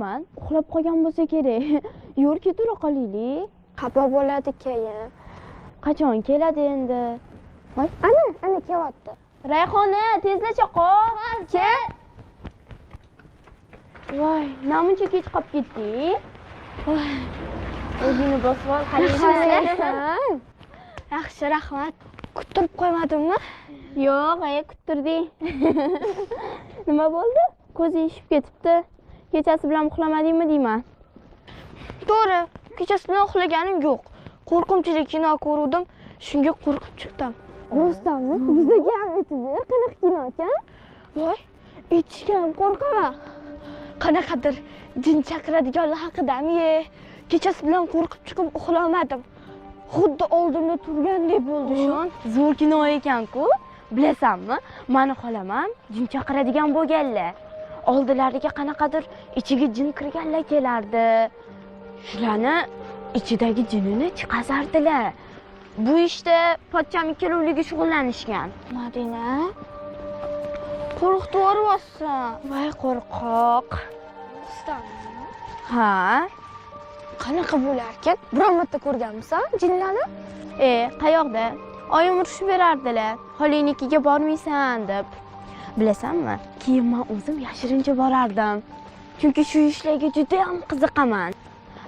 bilaman, uxlab qolgan bo'lsa kerak. Yo'l ketura qolaylik. Xafa bo'ladi keyin. Qachon keladi endi? Voy, ana kelyapti. Rayhona, tezlacha qol. Kel. Voy, namuncha kech qolib ketdik. O'zingni bosib ol, qalaysan? Yaxshi, rahmat. Kuttirib qo'ymadimmi? Yo'q, kuttirding. Nima bo'ldi? Ko'zing ishib ketibdi. Kechasi bilan uxlamadingmi deyman. To'g'ri, kechasi bilan uxlaganim yo'q. Qo'rqinchli kino ko'rdim, shunga qo'rqib chiqdim. Rostami? Bizga ham aytdi, qanaqa kino ekan? Voy, aytishga ham qo'rqaman. Qanaqadir jin chaqiradiganlar haqidami? Kechasi bilan qo'rqib chiqib uxlamadim. Xuddi oldimda turgandek bo'ldi shon. Zo'r kino ekan-ku. Bilasanmi? Mani xolam ham jin chaqiradigan bo'lganlar. Oldilariga qanaqadir ichiga jin kirganlar kelardi. Shularni ichidagi jinini chiqazardilar. Bu ishda pochcham ikkalovligi shug'ullanishgan. Madina, qo'rqitib yuborsan. Voy qo'rqoq. Ha? Qanaqa bo'larkan? Biror marta ko'rganmisan jinlarni? Qayoqda? Oyim urushib berardilar. Xolinikiga bormaysan deb. Bilasanmi? Keyin men o'zim yashirincha borardim. Chunki shu ishlarga juda ham qiziqaman.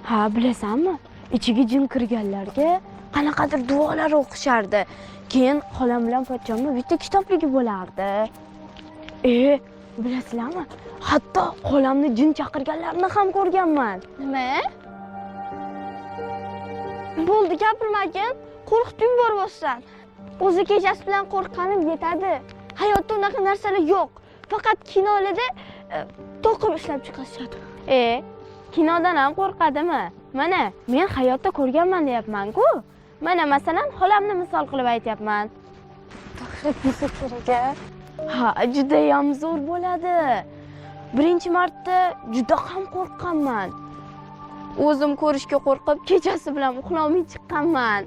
Ha, bilasanmi? Ichiga jin kirganlarga qanaqadir duolar o'qishardi. Keyin xolam bilan pochchamni bitta kitobligi bo'lardi. Bilasizlarmi? Hatto xolamni jin chaqirganlarni ham ko'rganman. Nima? Bo'ldi, gapirmagin. Qo'rqitib yuborsan. O'zi kechasi bilan qo'rqqanim yetadi. Hayotda unaqa narsalar yo'q. Faqat kinolarda to'qib ishlab chiqarishadi. Kinodan ham qo'rqadimi? Mana, men hayotda ko'rganman deyapman-ku. Mana masalan, xolamni misol qilib aytyapman. To'xtab bo'lsa kerak. Ha, juda ham zo'r bo'ladi. Birinchi marta juda ham qo'rqqanman. O'zim ko'rishga qo'rqib, kechasi bilan uxlolmay chiqqanman.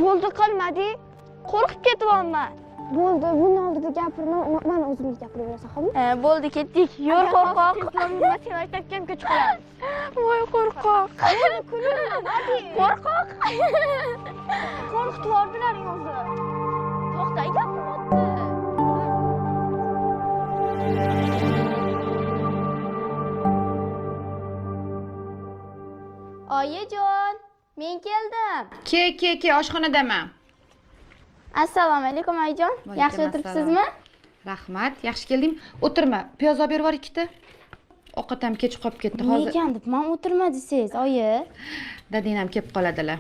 Bo'ldi, qilmadi. Qo'rqib ketyapman. Bo'ldi, buni oldida gapirma, men o'zim gapiraversa xo'pmi? Bo'ldi, ketdik. Yo'l qo'rqoq. Mashina maktabga chiqaman. Voy qo'rqoq. Qo'rqoq. Qo'rqitib yubordilaring o'zi. To'xta, gapiryapti. Oyijon, men keldim. Ke, oshxonadaman. Assalomu alaykum oyijon. Yaxshi o'tiribsizmi? Rahmat, yaxshi keldim. O'tirma, piyoz olib berib ikkita. Ovqat ham kech qolib ketdi hozir. Nima ekan deb, men o'tirma desiz, oyi. Dadang ham kelib qoladilar.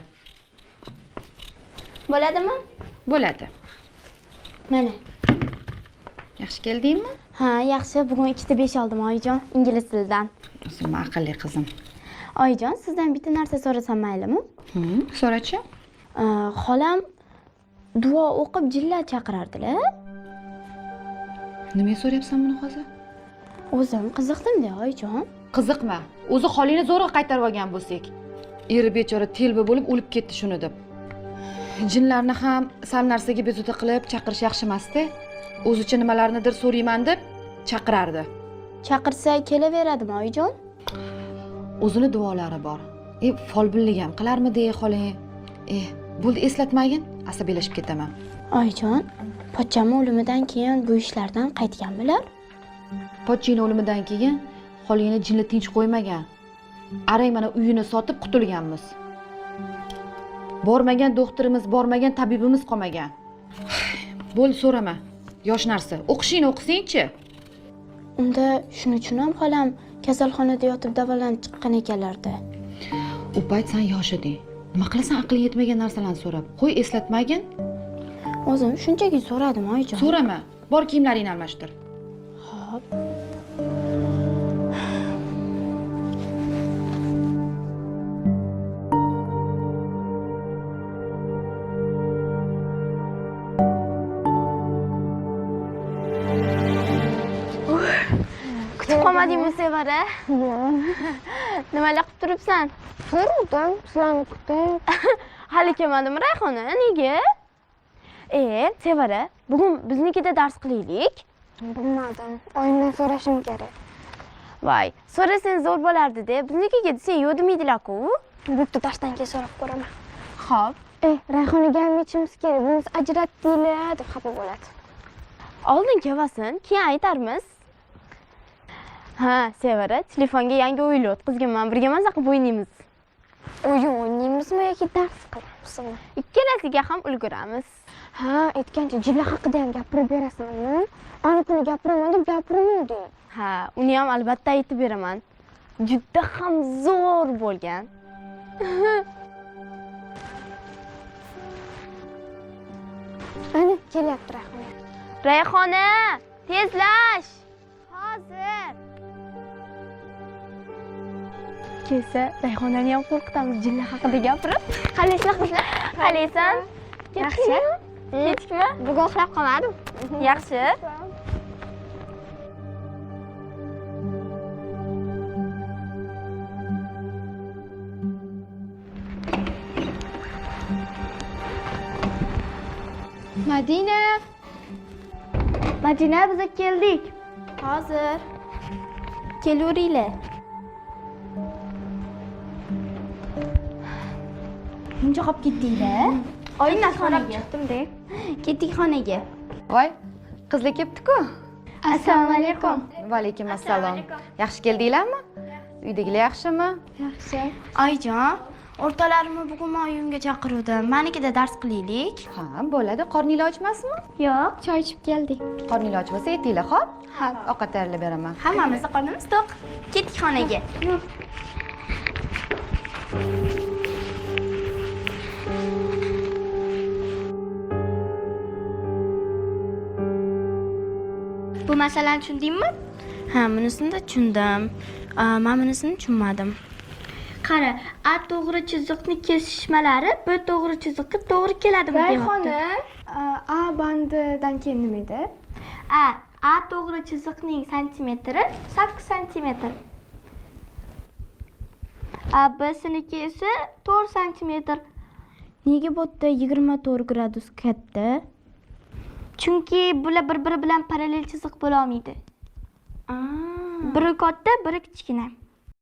Bo'ladimi? Bo'ladi. Mana. Yaxshi keldingmi? Ha, yaxshi. Bugun 2ta 5 oldim oyijon, ingliz tilidan. O'zim aqlli qizim. Oyijon, sizdan bitta narsa so'rasam maylimi? So'rachi. Xolam duo o'qib jinlar chaqirardilar. Nimaga so'rayapsan buni hozir? O'zim qiziqdim-da, oyijon. Qiziqma. O'zi xolini zo'rg'a qaytarib olgan bo'lsak. Eri bechora telba bo'lib o'lib ketdi shuni deb. Jinlarni ham sal narsaga bezovta qilib chaqirish yaxshi emas-da. O'zicha nimalarnidir so'rayman deb chaqirardi. Chaqirsa kelaveradimi, oyijon? O'zini duolari bor. Folbinlik ham qilarmidi xoling? Bo'ldi, eslatmagin, asabiylashib ketaman. Oyijon, pochcham o'limidan keyin bu ishlardan qaytganmilar? Pochchini o'limidan keyin xolingni jinni tinch qo'ymagan. Arang mana uyini sotib qutulganmiz. Bormagan doktorimiz, bormagan tabibimiz qolmagan. Bo'ldi, so'rama. Yosh narsa. O'qishingni o'qisang-chi. Unda shuning uchun ham xolam kasalxonada yotib davolanib chiqqan ekanlarda. U payt sen yosh eding. Nima qilasan aqling yetmagan narsalarni so'rab? Qo'y, eslatmagin. O'zim shunchaki so'radim, oyijon. So'rama. Bor kiyimlaringni almashtir. Xo'p. Kutib qolmadingmi, Sevara? Nimalar qilib turibsan? So'radim, sizlarni kutib. Hali kelmadimi Rayhona? Nega? Sevara, bugun biznikida dars qilaylik. Bilmadim. Oyimdan so'rashim kerak. voy so'rasang zo'r bo'lardi-da, biznikiga desang yo'q demaydilar-ku. Bo'pti, darsdan keyin so'rab ko'raman. Xo'p. Rayhonaga ham yechimiz kerak. Bunisi ajratdinglar deb xafa bo'ladi. Oldin kelmasin, keyin aytarmiz. Ha, Sevara, telefonga yangi o'yin o'tkazganman. Birga maza qilib o'ynaymiz. O'yin o'ynaymizmi yoki dars qilamizmi? Ikkalasiga ham ulguramiz. Ha, aytgancha jilla haqida ham gapirib berasanmi? Anitini gapiraman deb gapirmaydi. Ha, uni ham albatta aytib beraman. Juda ham zo'r bo'lgan. Ana, kelyapti Rayhona. Rayhona, tezlash. Hozir. Kelsa, Rayhonani ham qo'rqitamiz jilla haqida gapirib. Qalaysizlar qizlar? Qalaysan? Yaxshi. Kechikma? Bugun uxlab qolmadim. Yaxshi. Madina, biz keldik. Hozir. Kelaveringlar. Muncha qolib ketdinglar? Oyimdan so'rab chiqdim-da. Ketdik xonaga. voy qizlar kelibdi-ku. Assalomu alaykum. Va alaykum assalom. Yaxshi keldinglarmi? Uydagilar yaxshimi? Yaxshi. Oyijon, o'rtalarimni bugun men uyimga chaqiruvdim. Menikida dars qilaylik. Ha, bo'ladi. Qorninglar ochmasmi? Yo'q, choy ichib keldik. Qorninglar och bo'lsa, aytinglar, xo'p? Ha, ovqat tayyorlab beraman. Hammamizni qornimiz to'q. Ketdik xonaga. Bu masalani tushundingmi? Ha, bunisini da tushundim. Men bunisini tushunmadim. Qara, A to'g'ri chiziqni kesishmalari B to'g'ri chiziqqa to'g'ri keladimi deyapti. A bandidan keyin nima edi? A to'g'ri chiziqning santimetri 8 santimetr. B siniki esa 4 santimetr. Nega bu yerda 24 gradus katta? Chunki bular bir-biri bilan parallel chiziq bo'la olmaydi. Biri katta, biri kichkina.